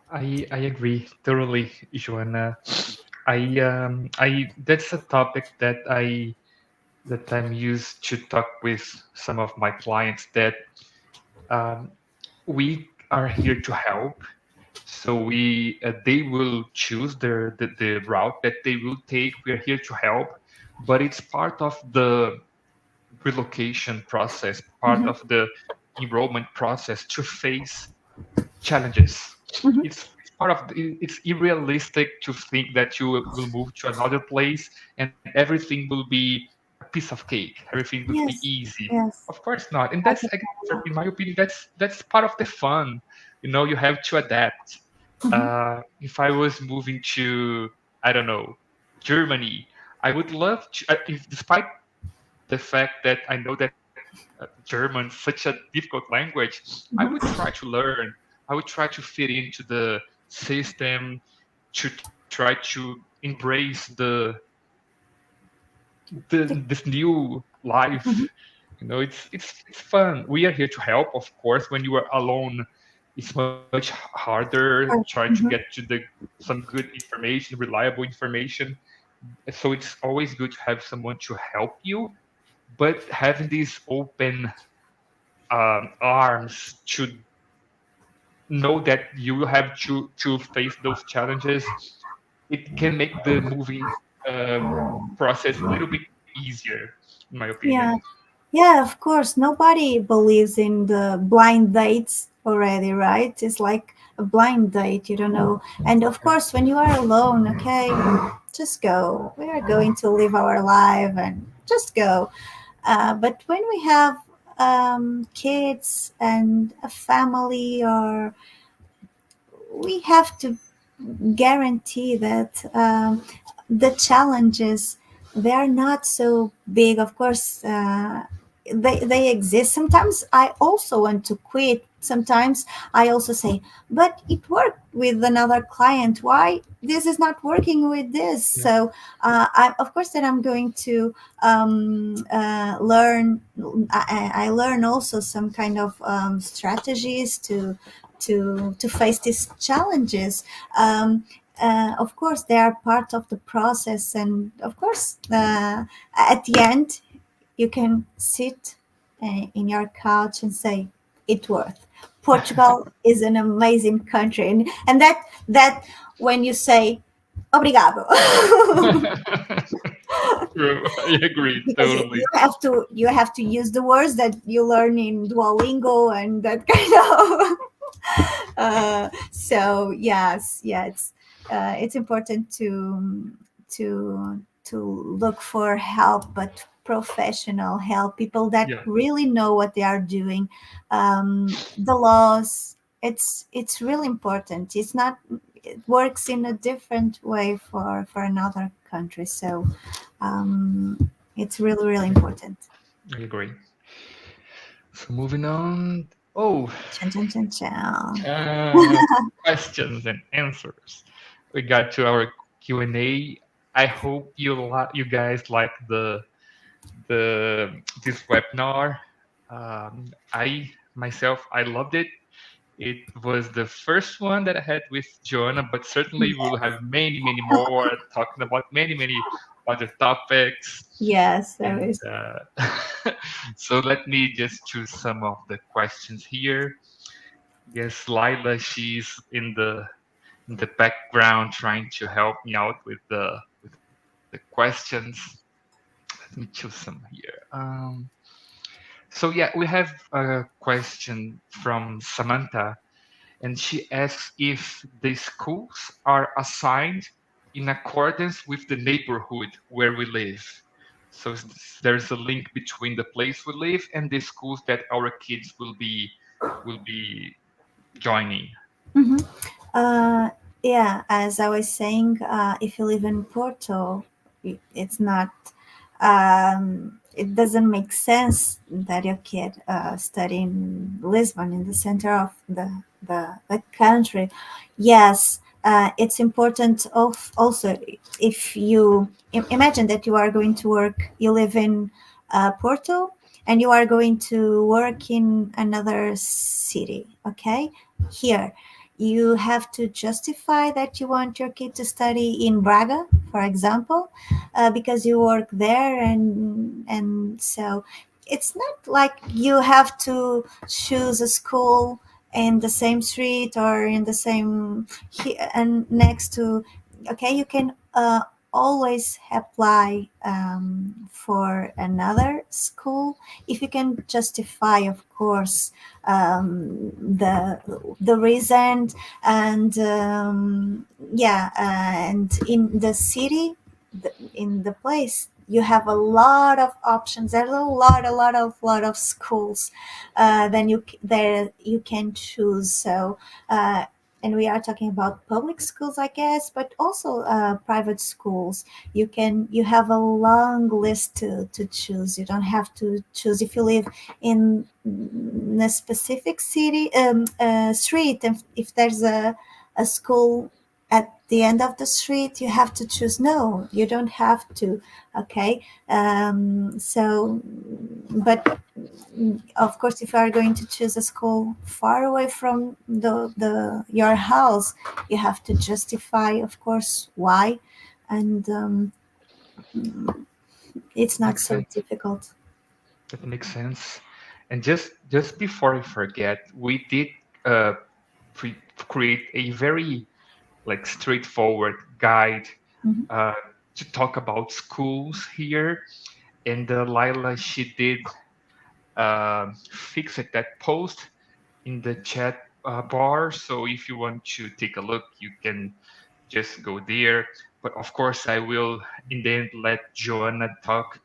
I agree totally, Joanna. I that's a topic that I'm used to talk with some of my clients, that um, we are here to help. So we they will choose the route that they will take. We are here to help, but it's part of the relocation process, part Hmm. of the enrollment process to face challenges. Hmm. It's part of it's unrealistic to think that you will move to another place and everything will be a piece of cake, everything will be Yes, easy. yes, Of course not, and I that's can in my opinion, that's part of the fun. You know, you have to adapt. tell. If I was moving to, I don't know, Germany, I would love to, if, despite the fact that I know that German such a difficult language, I would try to learn. I would try to fit into the system, to try to embrace this new life. Mhm. You know, it's fun. We are here to help, of course. When you are alone, it's much harder trying to get Mhm. to the some good information, reliable information. So it's always good to have someone to help you, but having these open arms to know that you will have to face those challenges, it can make the moving process a little bit easier, in my opinion. Yeah, yeah, of course. Nobody believes in the blind dates already, right? It's like a blind date, you don't know. And of Yeah. course, when you are alone, okay, just go. We are going to live our life and just go. But when we have kids and a family, or we have to guarantee that the challenges, they are not so big. Of course, they exist. Sometimes I also want to quit. Sometimes I also say, but it worked with another client. Why this is not working with this? Yeah. So I, of course, that I'm going to learn. I learn also some kind of strategies to face these challenges. Um, of course, they are part of the process, and of course, at the end, you can sit in your couch and say, "It worth." Portugal is an amazing country, and that when you say "obrigado," True. I agree because totally. you have to use the words that you learn in Duolingo and that kind of. So yes, yeah, it's important to look for help, but professional help, people that Yeah, really know what they are doing. The laws, it's really important. It's not, it works in a different way for another country. So it's really really important. I agree. So moving on. Oh, Chan, chan, chan, chan. uh, questions and answers. We got to our Q&A. I hope you guys like the this webinar. I myself I loved it. It was the first one that I had with Joanna, but certainly we'll have many, many more talking about many, many other topics. Yes, there And is. so let me just choose some of the questions here. Yes, Lila, she's in the background trying to help me out with the questions. Let me choose some here. So yeah, we have a question from Samantha, and she asks if the schools are assigned in accordance with the neighborhood where we live. So there's a link between the place we live and the schools that our kids will be joining. Mhm. Uh, yeah, as I was saying, if you live in Porto, it's not. It doesn't make sense that your kid study in Lisbon, in the center of the country. Yes, it's important. Of also, if you imagine that you are going to work, you live in Porto, and you are going to work in another city. Okay, here you have to justify that you want your kid to study in Braga, for example, because you work there, and so it's not like you have to choose a school in the same street or in the same and next to. Okay, you can always apply for another school if you can justify, of course, the reason. And yeah, and in the city, in the place, you have a lot of options. There's a lot of schools then there you can choose. So and we are talking about public schools, I guess, but also private schools. You have a long list to choose. You don't have to choose if you live in a specific city street. If there's a school at the end of the street, you have to choose. No, you don't have to. Okay, so but of course, if you are going to choose a school far away from the your house, you have to justify, of course, why. And it's not Makes so sense. difficult. That makes sense. And just before I forget, we did uh, create a very like straightforward guide Mhm. uh, to talk about schools here. And Lila, she did fix it, that post in the chat bar. So if you want to take a look, you can just go there. But of course, I will in the end let Joanna talk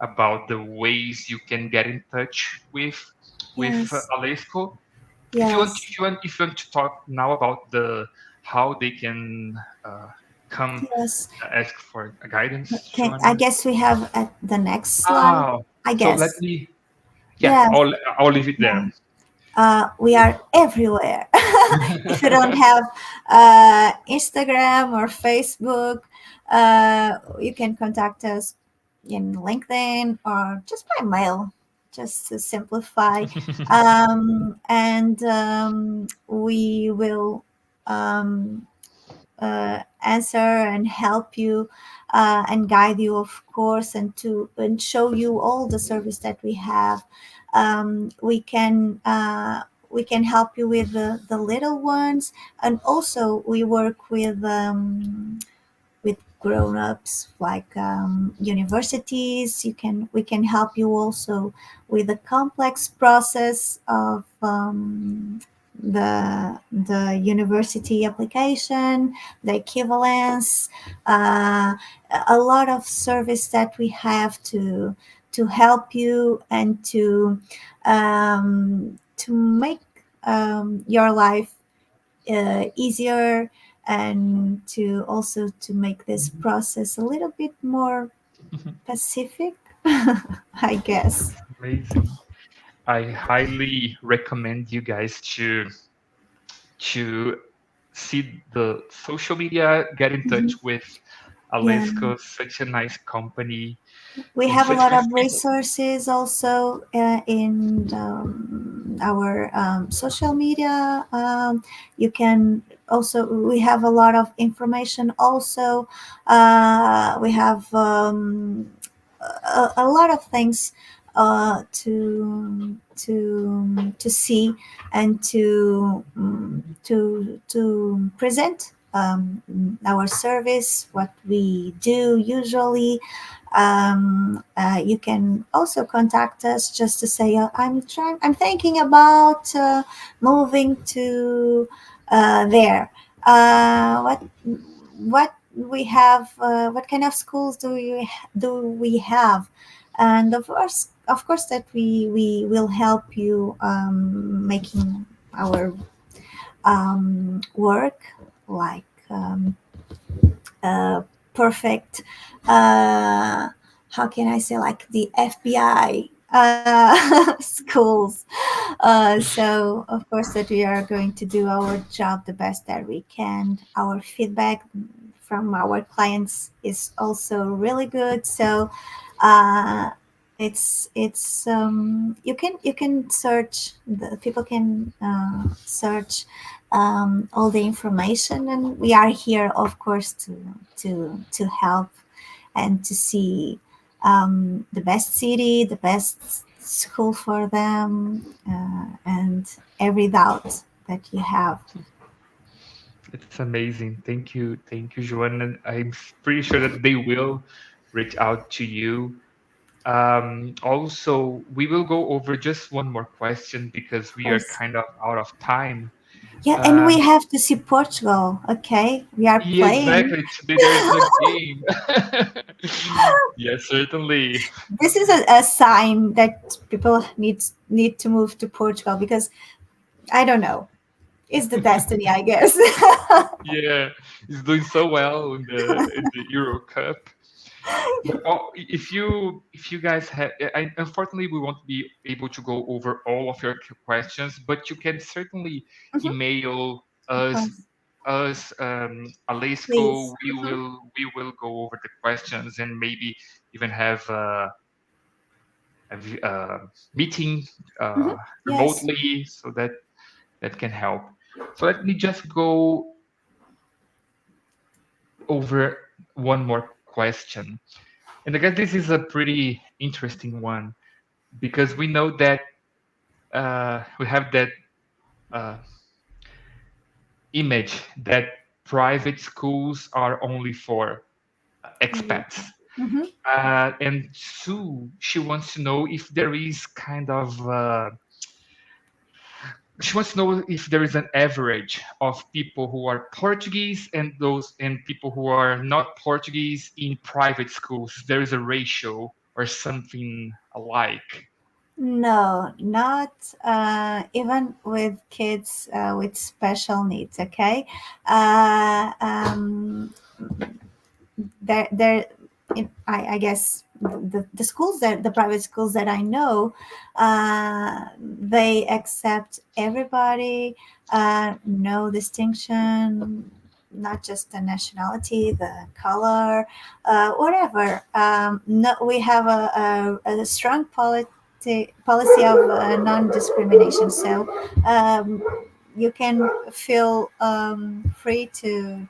about the ways you can get in touch with Yes. Alesco. If you want, Yes. if you want to talk now about the how they can uh, come Yes. ask for guidance, Can I Joanna. guess we have at the next slide? Ah, I so let guess. me. Yeah, Yes. I'll leave it there. Yeah. We are everywhere. If you don't have Instagram or Facebook, you can contact us in LinkedIn or just by mail, just to simplify. And we will um, answer and help you and guide you, of course, and show you all the service that we have. We can help you with the little ones, and also we work with grown-ups like universities. We can help you also with the complex process of the university application, the equivalence, uh, a lot of service that we have to help you and to make your life easier, and to also to make this process a little bit more pacific. I guess. Amazing. I highly recommend you guys to see the social media, get in touch Mhm. with Yeah. Alesco, such a nice company We and have a such lot nice of people. resources also in our social media. You can also, we have a lot of information also. We have a lot of things to see and to present our service, what we do usually. You can also contact us just to say, I'm thinking about moving to there. What we have? What kind of schools do we have? And of course, that we will help you making our work like uh, perfect. Uh, how can I say, like the FBI schools? So of course that we are going to do our job the best that we can. Our feedback from our clients is also really good. So uh, it's you can search, the people can search all the information, and we are here, of course, to help and to see the best city, the best school for them, and every doubt that you have. It's amazing. Thank you, Joanna. I'm pretty sure that they will reach out to you. Also, we will go over just one more question because Of we are course. kind of out of time. Yeah, and Um, we have to see Portugal. Okay, we are yeah, playing. exactly. Today there's a game. Yes, certainly. This is a sign that people need to move to Portugal, because I don't know. It's the destiny, I guess. Yeah, he's doing so well in the Euro Cup. But if you guys have, unfortunately we won't be able to go over all of your questions, but you can certainly Mhm, email of us course. Alesco. Please. Mhm, We will go over the questions and maybe even have a meeting mhm. Yes. remotely so that that can help. So let me just go over one more question. And I guess this is a pretty interesting one because we know that we have that uh, image that private schools are only for expats. Mhm. And Sue, she wants to know if there is kind of she wants to know if there is an average of people who are Portuguese and those and people who are not Portuguese in private schools. There is a ratio or something alike? No, not even with kids with special needs. Okay, uh, um, there I guess the schools that the private schools that I know, they accept everybody, no distinction, not just the nationality, the color, whatever. No, we have a strong policy of non-discrimination. So you can feel free to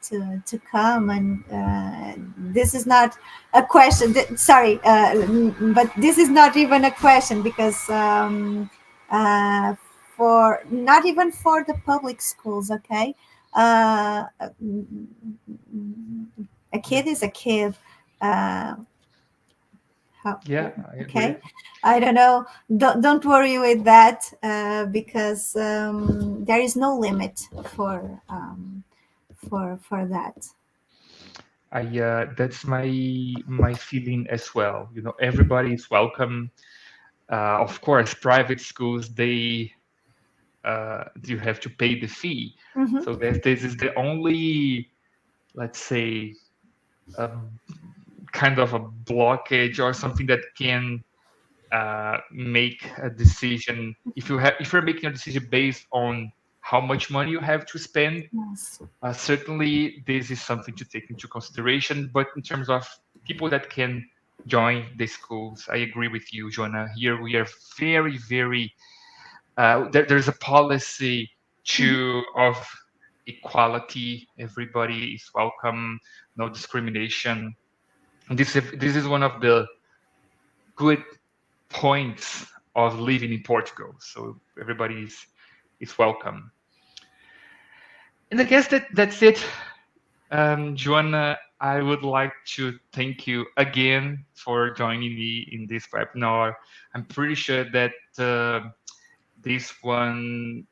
come, and this is not a question. Sorry, but this is not even a question, because uh, for not even for the public schools. Okay, uh, a kid is a kid. Uh, how, Yeah, I agree. okay, I don't know. Don't worry with that, because there is no limit for that. I That's my feeling as well. You know, everybody is welcome. Of course, private schools, they you have to pay the fee. Hmm. So this is the only, let's say, a kind of a blockage or something that can make a decision. If you're making a decision based on how much money you have to spend, Yes. certainly this is something to take into consideration. But in terms of people that can join the schools, I agree with you, Joanna. Here we are very, very there's a policy Hmm. to of equality. Everybody is welcome, no discrimination. And this is one of the good points of living in Portugal. So everybody is welcome. And I guess that's it. Joanna, I would like to thank you again for joining me in this webinar. I'm pretty sure that this one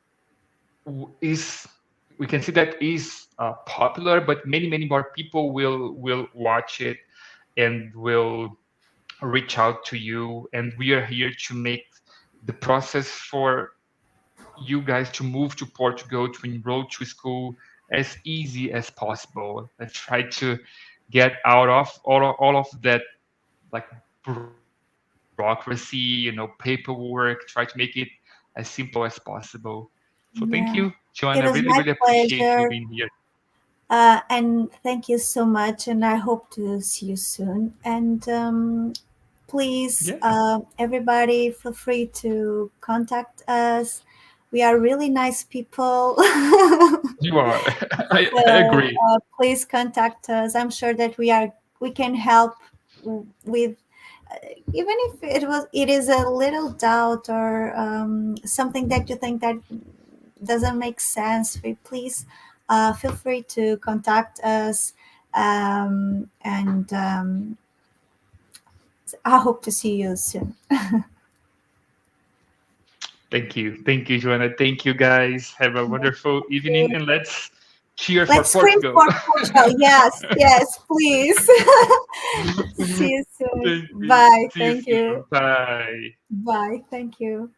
is, we can see that is popular, but many more people will watch it and will reach out to you. And we are here to make the process for you guys to move to Portugal to enroll to school as easy as possible. Let's try to get out of all of that, like, bureaucracy, paperwork. Try to make it as simple as possible. So thank you, Yeah, Joanna. Really, it really was my appreciate you being pleasure. here. And thank you so much. And I hope to see you soon. And please, Yeah, everybody, feel free to contact us. We are really nice people. you are. I So agree. please contact us. I'm sure that we can help with, even if it is a little doubt, or something that you think that doesn't make sense. Please feel free to contact us, and I hope to see you soon. Thank you, Joanna. Thank you, guys. Have a wonderful evening, and let's cheer for Let's scream Portugal. for Portugal. Yes, yes, please. See you soon. Thank you. Bye. See you Thank you. soon. Bye. Bye. Thank you.